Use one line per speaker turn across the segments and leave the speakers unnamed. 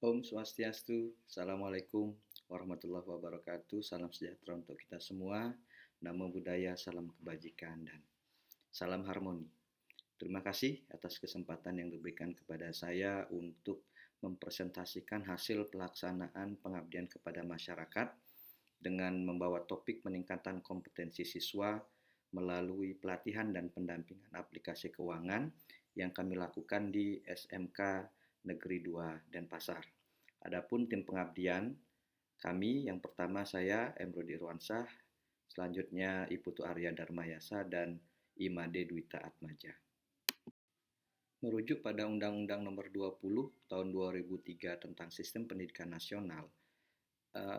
Om Swastiastu, Assalamualaikum warahmatullahi wabarakatuh, salam sejahtera untuk kita semua, namo buddhaya, salam kebajikan, dan salam harmoni. Terima kasih atas kesempatan yang diberikan kepada saya untuk mempresentasikan hasil pelaksanaan pengabdian kepada masyarakat dengan membawa topik peningkatan kompetensi siswa melalui pelatihan dan pendampingan aplikasi keuangan yang kami lakukan di SMK Negeri 2 Denpasar. Adapun tim pengabdian kami, yang pertama saya Emrodi Irwansah, selanjutnya Iputu Arya Darmayasa dan Imade Dwita Atmaja. Merujuk pada Undang-Undang Nomor 20 Tahun 2003 tentang Sistem Pendidikan Nasional,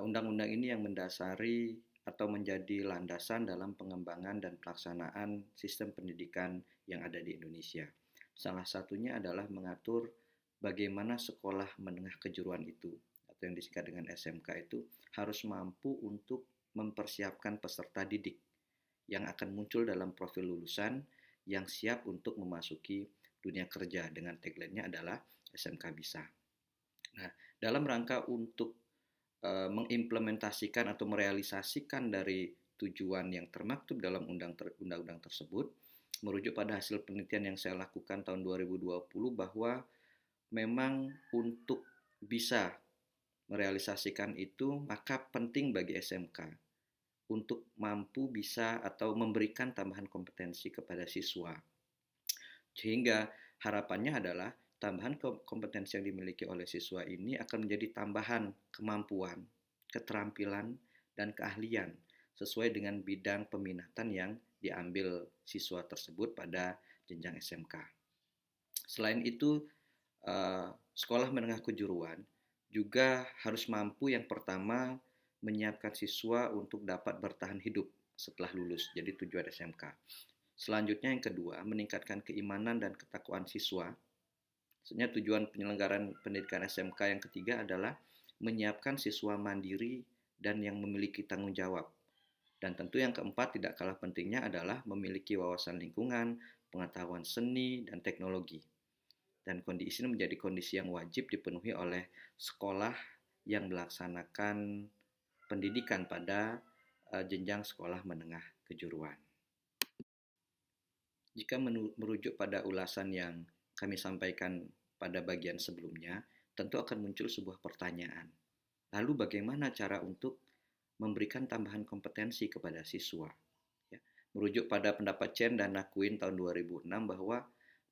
undang-undang ini yang mendasari atau menjadi landasan dalam pengembangan dan pelaksanaan sistem pendidikan yang ada di Indonesia. Salah satunya adalah mengatur bagaimana sekolah menengah kejuruan itu, atau yang disingkat dengan SMK itu, harus mampu untuk mempersiapkan peserta didik yang akan muncul dalam profil lulusan yang siap untuk memasuki dunia kerja, dengan tagline-nya adalah SMK Bisa. Nah, dalam rangka untuk mengimplementasikan atau merealisasikan dari tujuan yang termaktub dalam undang-undang tersebut, merujuk pada hasil penelitian yang saya lakukan tahun 2020 bahwa memang untuk bisa merealisasikan itu, maka penting bagi SMK untuk mampu bisa atau memberikan tambahan kompetensi kepada siswa. Sehingga harapannya adalah tambahan kompetensi yang dimiliki oleh siswa ini akan menjadi tambahan kemampuan, keterampilan, dan keahlian sesuai dengan bidang peminatan yang diambil siswa tersebut pada jenjang SMK. Selain itu, sekolah menengah kejuruan juga harus mampu yang pertama menyiapkan siswa untuk dapat bertahan hidup setelah lulus, jadi tujuan SMK. Selanjutnya yang kedua, meningkatkan keimanan dan ketakwaan siswa. Maksudnya tujuan penyelenggaraan pendidikan SMK yang ketiga adalah menyiapkan siswa mandiri dan yang memiliki tanggung jawab. Dan tentu yang keempat tidak kalah pentingnya adalah memiliki wawasan lingkungan, pengetahuan seni, dan teknologi. Dan kondisi ini menjadi kondisi yang wajib dipenuhi oleh sekolah yang melaksanakan pendidikan pada jenjang sekolah menengah kejuruan. Jika merujuk pada ulasan yang kami sampaikan pada bagian sebelumnya, tentu akan muncul sebuah pertanyaan. Lalu bagaimana cara untuk memberikan tambahan kompetensi kepada siswa? Ya, merujuk pada pendapat Chen dan Nakuin tahun 2006 bahwa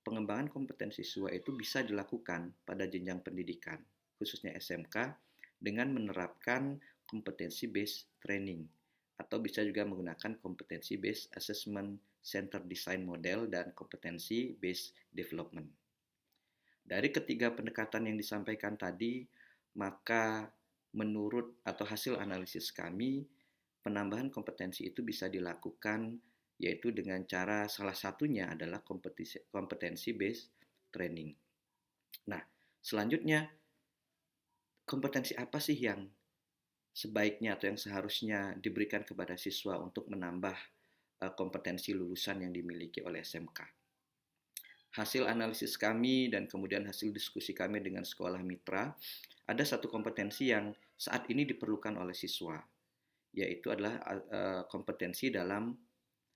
pengembangan kompetensi siswa itu bisa dilakukan pada jenjang pendidikan, khususnya SMK, dengan menerapkan kompetensi based training, atau bisa juga menggunakan kompetensi based assessment center design model dan kompetensi based development. Dari ketiga pendekatan yang disampaikan tadi, maka menurut atau hasil analisis kami, penambahan kompetensi itu bisa dilakukan yaitu dengan cara salah satunya adalah kompetensi based training. Nah, selanjutnya kompetensi apa sih yang sebaiknya atau yang seharusnya diberikan kepada siswa untuk menambah kompetensi lulusan yang dimiliki oleh SMK. Hasil analisis kami dan kemudian hasil diskusi kami dengan sekolah mitra, ada satu kompetensi yang saat ini diperlukan oleh siswa, yaitu adalah kompetensi dalam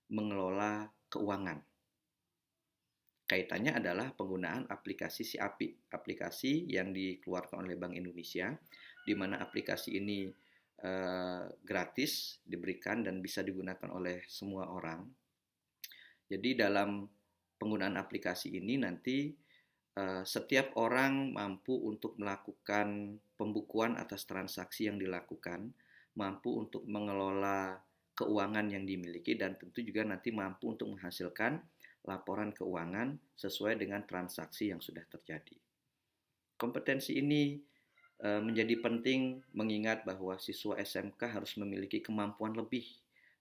mengelola keuangan. Kaitannya adalah penggunaan aplikasi SIAPI, aplikasi yang dikeluarkan oleh Bank Indonesia, di mana aplikasi ini gratis diberikan dan bisa digunakan oleh semua orang. Jadi dalam penggunaan aplikasi ini nanti setiap orang mampu untuk melakukan pembukuan atas transaksi yang dilakukan, mampu untuk mengelola keuangan yang dimiliki, dan tentu juga nanti mampu untuk menghasilkan laporan keuangan sesuai dengan transaksi yang sudah terjadi. Kompetensi ini menjadi penting mengingat bahwa siswa SMK harus memiliki kemampuan lebih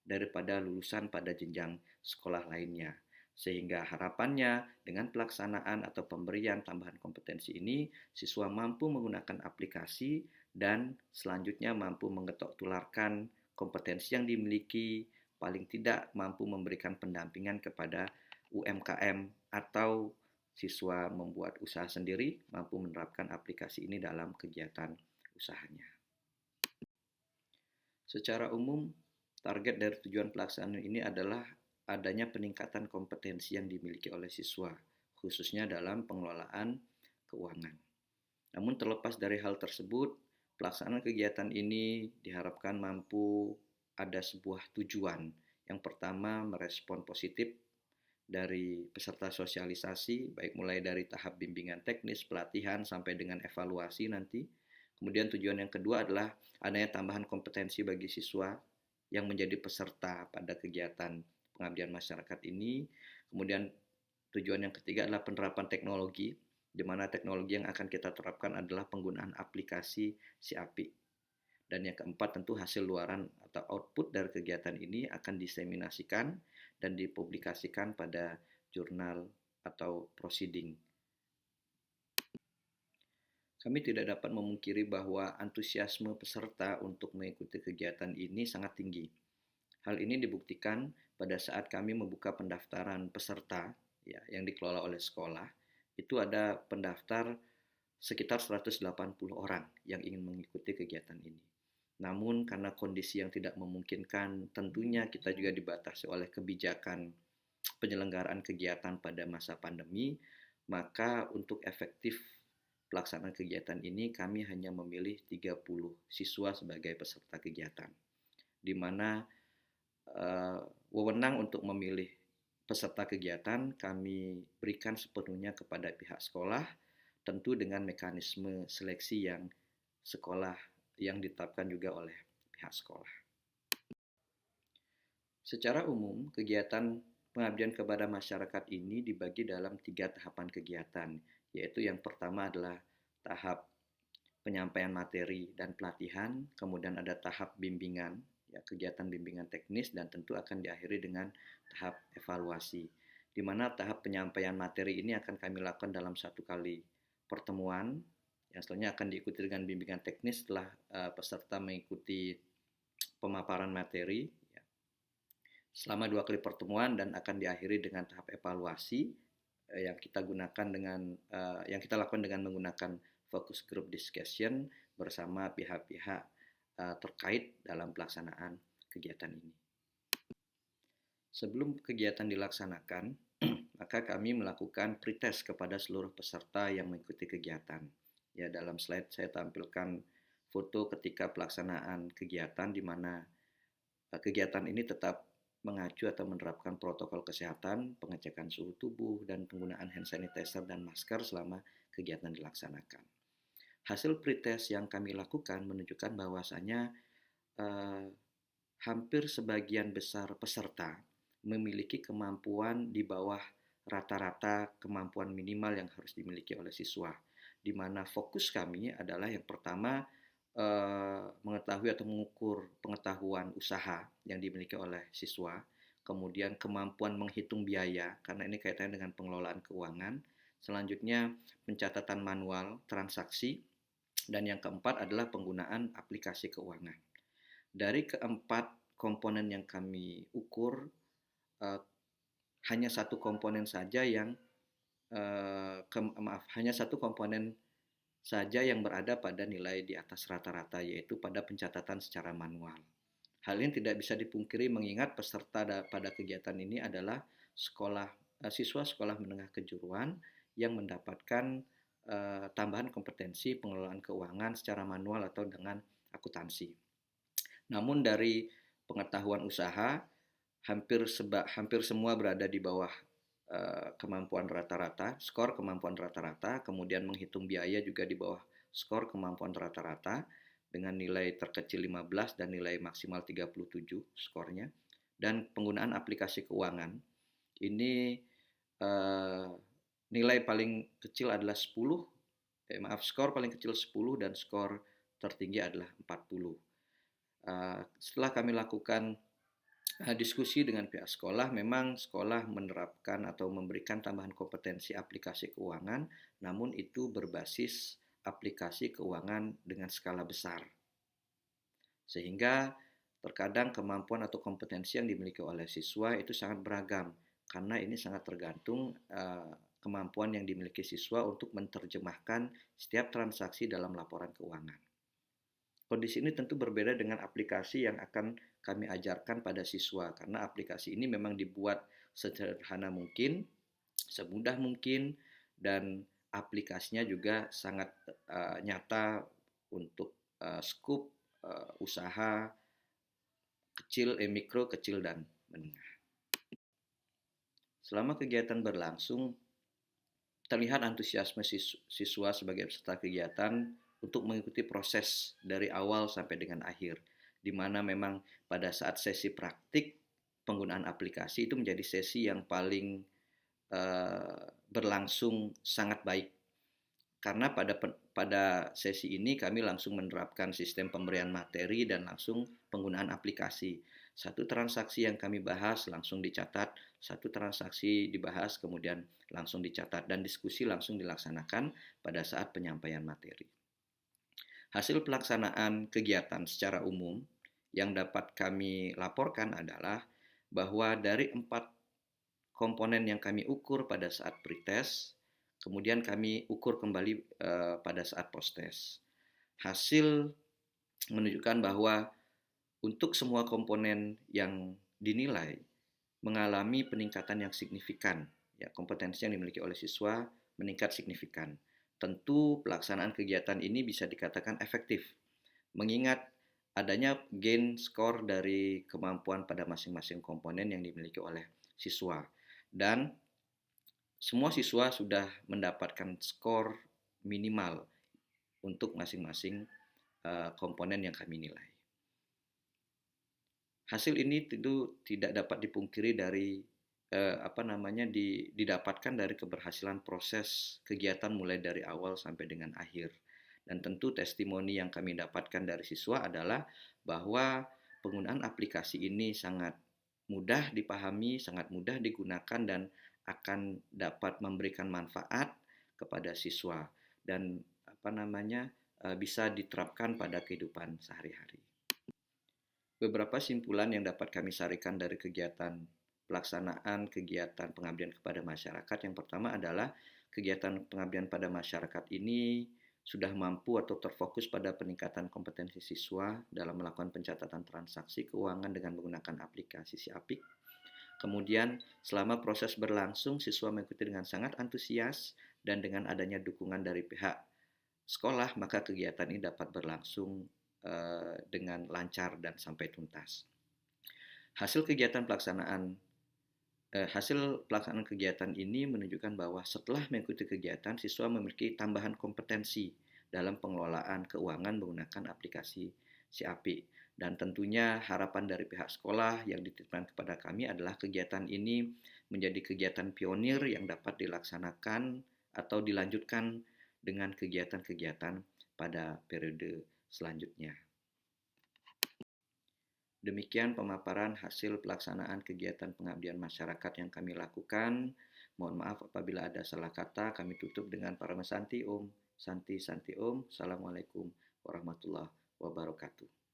daripada lulusan pada jenjang sekolah lainnya. Sehingga harapannya dengan pelaksanaan atau pemberian tambahan kompetensi ini, siswa mampu menggunakan aplikasi dan selanjutnya mampu mengetok tularkan kompetensi yang dimiliki, paling tidak mampu memberikan pendampingan kepada UMKM atau siswa membuat usaha sendiri, mampu menerapkan aplikasi ini dalam kegiatan usahanya. Secara umum, target dari tujuan pelaksanaan ini adalah adanya peningkatan kompetensi yang dimiliki oleh siswa, khususnya dalam pengelolaan keuangan. Namun terlepas dari hal tersebut, pelaksanaan kegiatan ini diharapkan mampu ada sebuah tujuan. Yang pertama, merespon positif dari peserta sosialisasi, baik mulai dari tahap bimbingan teknis, pelatihan, sampai dengan evaluasi nanti. Kemudian tujuan yang kedua adalah adanya tambahan kompetensi bagi siswa yang menjadi peserta pada kegiatan pengabdian masyarakat ini. Kemudian tujuan yang ketiga adalah penerapan teknologi, di mana teknologi yang akan kita terapkan adalah penggunaan aplikasi SIAPI. Dan yang keempat tentu hasil luaran atau output dari kegiatan ini akan diseminasikan dan dipublikasikan pada jurnal atau proceeding. Kami tidak dapat memungkiri bahwa antusiasme peserta untuk mengikuti kegiatan ini sangat tinggi. Hal ini dibuktikan pada saat kami membuka pendaftaran peserta ya, yang dikelola oleh sekolah. Itu ada pendaftar sekitar 180 orang yang ingin mengikuti kegiatan ini. Namun karena kondisi yang tidak memungkinkan, tentunya kita juga dibatasi oleh kebijakan penyelenggaraan kegiatan pada masa pandemi, maka untuk efektif pelaksanaan kegiatan ini kami hanya memilih 30 siswa sebagai peserta kegiatan, di mana wewenang untuk memilih peserta kegiatan kami berikan sepenuhnya kepada pihak sekolah, tentu dengan mekanisme seleksi yang ditetapkan juga oleh pihak sekolah. Secara umum, kegiatan pengabdian kepada masyarakat ini dibagi dalam 3 tahapan kegiatan, yaitu yang pertama adalah tahap penyampaian materi dan pelatihan, kemudian ada tahap bimbingan, ya, kegiatan bimbingan teknis, dan tentu akan diakhiri dengan tahap evaluasi, di mana tahap penyampaian materi ini akan kami lakukan dalam 1 kali pertemuan, yang setelahnya akan diikuti dengan bimbingan teknis setelah peserta mengikuti pemaparan materi ya, selama 2 kali pertemuan, dan akan diakhiri dengan tahap evaluasi yang kita lakukan dengan menggunakan focus group discussion bersama pihak-pihak terkait dalam pelaksanaan kegiatan ini. Sebelum kegiatan dilaksanakan, maka kami melakukan pretest kepada seluruh peserta yang mengikuti kegiatan. Ya, dalam slide saya tampilkan foto ketika pelaksanaan kegiatan, di mana kegiatan ini tetap mengacu atau menerapkan protokol kesehatan, pengecekan suhu tubuh, dan penggunaan hand sanitizer dan masker selama kegiatan dilaksanakan. Hasil pretest yang kami lakukan menunjukkan bahwasanya hampir sebagian besar peserta memiliki kemampuan di bawah rata-rata kemampuan minimal yang harus dimiliki oleh siswa, di mana fokus kami adalah yang pertama mengetahui atau mengukur pengetahuan usaha yang dimiliki oleh siswa, kemudian kemampuan menghitung biaya karena ini kaitannya dengan pengelolaan keuangan, selanjutnya pencatatan manual transaksi, dan yang keempat adalah penggunaan aplikasi keuangan. Dari keempat komponen yang kami ukur, hanya satu komponen saja yang berada pada nilai di atas rata-rata, yaitu pada pencatatan secara manual. Hal ini tidak bisa dipungkiri mengingat peserta pada kegiatan ini adalah siswa sekolah menengah kejuruan yang mendapatkan tambahan kompetensi pengelolaan keuangan secara manual atau dengan akuntansi. Namun dari pengetahuan usaha, hampir semua berada di bawah kemampuan rata-rata, skor kemampuan rata-rata, kemudian menghitung biaya juga di bawah skor kemampuan rata-rata dengan nilai terkecil 15 dan nilai maksimal 37 skornya. Dan penggunaan aplikasi keuangan ini nilai paling kecil adalah 10, skor paling kecil 10 dan skor tertinggi adalah 40. Setelah kami lakukan diskusi dengan pihak sekolah, memang sekolah menerapkan atau memberikan tambahan kompetensi aplikasi keuangan, namun itu berbasis aplikasi keuangan dengan skala besar. Sehingga terkadang kemampuan atau kompetensi yang dimiliki oleh siswa itu sangat beragam, karena ini sangat tergantung kemampuan yang dimiliki siswa untuk menerjemahkan setiap transaksi dalam laporan keuangan. Kondisi ini tentu berbeda dengan aplikasi yang akan kami ajarkan pada siswa, karena aplikasi ini memang dibuat sederhana mungkin, semudah mungkin, dan aplikasinya juga sangat nyata untuk skup usaha kecil, mikro, kecil, dan menengah. Selama kegiatan berlangsung, terlihat antusiasme siswa sebagai peserta kegiatan untuk mengikuti proses dari awal sampai dengan akhir, di mana memang pada saat sesi praktik penggunaan aplikasi itu menjadi sesi yang paling berlangsung sangat baik, karena pada sesi ini kami langsung menerapkan sistem pemberian materi dan langsung penggunaan aplikasi. Satu transaksi yang kami bahas langsung dicatat, satu transaksi dibahas kemudian langsung dicatat, dan diskusi langsung dilaksanakan pada saat penyampaian materi. Hasil pelaksanaan kegiatan secara umum yang dapat kami laporkan adalah bahwa dari 4 komponen yang kami ukur pada saat pretest, kemudian kami ukur kembali pada saat posttest. Hasil menunjukkan bahwa untuk semua komponen yang dinilai mengalami peningkatan yang signifikan. Ya, kompetensi yang dimiliki oleh siswa meningkat signifikan. Tentu pelaksanaan kegiatan ini bisa dikatakan efektif, mengingat adanya gain skor dari kemampuan pada masing-masing komponen yang dimiliki oleh siswa. Dan semua siswa sudah mendapatkan skor minimal untuk masing-masing komponen yang kami nilai. Hasil ini tentu tidak dapat dipungkiri dari didapatkan dari keberhasilan proses kegiatan mulai dari awal sampai dengan akhir. Dan tentu testimoni yang kami dapatkan dari siswa adalah bahwa penggunaan aplikasi ini sangat mudah dipahami, sangat mudah digunakan, dan akan dapat memberikan manfaat kepada siswa dan bisa diterapkan pada kehidupan sehari-hari. Beberapa simpulan yang dapat kami sarikan dari kegiatan pelaksanaan kegiatan pengabdian kepada masyarakat. Yang pertama adalah kegiatan pengabdian pada masyarakat ini sudah mampu atau terfokus pada peningkatan kompetensi siswa dalam melakukan pencatatan transaksi keuangan dengan menggunakan aplikasi SIAPIK. Kemudian selama proses berlangsung, siswa mengikuti dengan sangat antusias, dan dengan adanya dukungan dari pihak sekolah, maka kegiatan ini dapat berlangsung dengan lancar dan sampai tuntas. Hasil pelaksanaan kegiatan ini menunjukkan bahwa setelah mengikuti kegiatan, siswa memiliki tambahan kompetensi dalam pengelolaan keuangan menggunakan aplikasi SIAPIK. Dan tentunya harapan dari pihak sekolah yang dititipkan kepada kami adalah kegiatan ini menjadi kegiatan pionir yang dapat dilaksanakan atau dilanjutkan dengan kegiatan-kegiatan pada periode selanjutnya. Demikian pemaparan hasil pelaksanaan kegiatan pengabdian masyarakat yang kami lakukan. Mohon maaf apabila ada salah kata. Kami tutup dengan Paramasanti Om. Santi Santi Om. Assalamualaikum warahmatullahi wabarakatuh.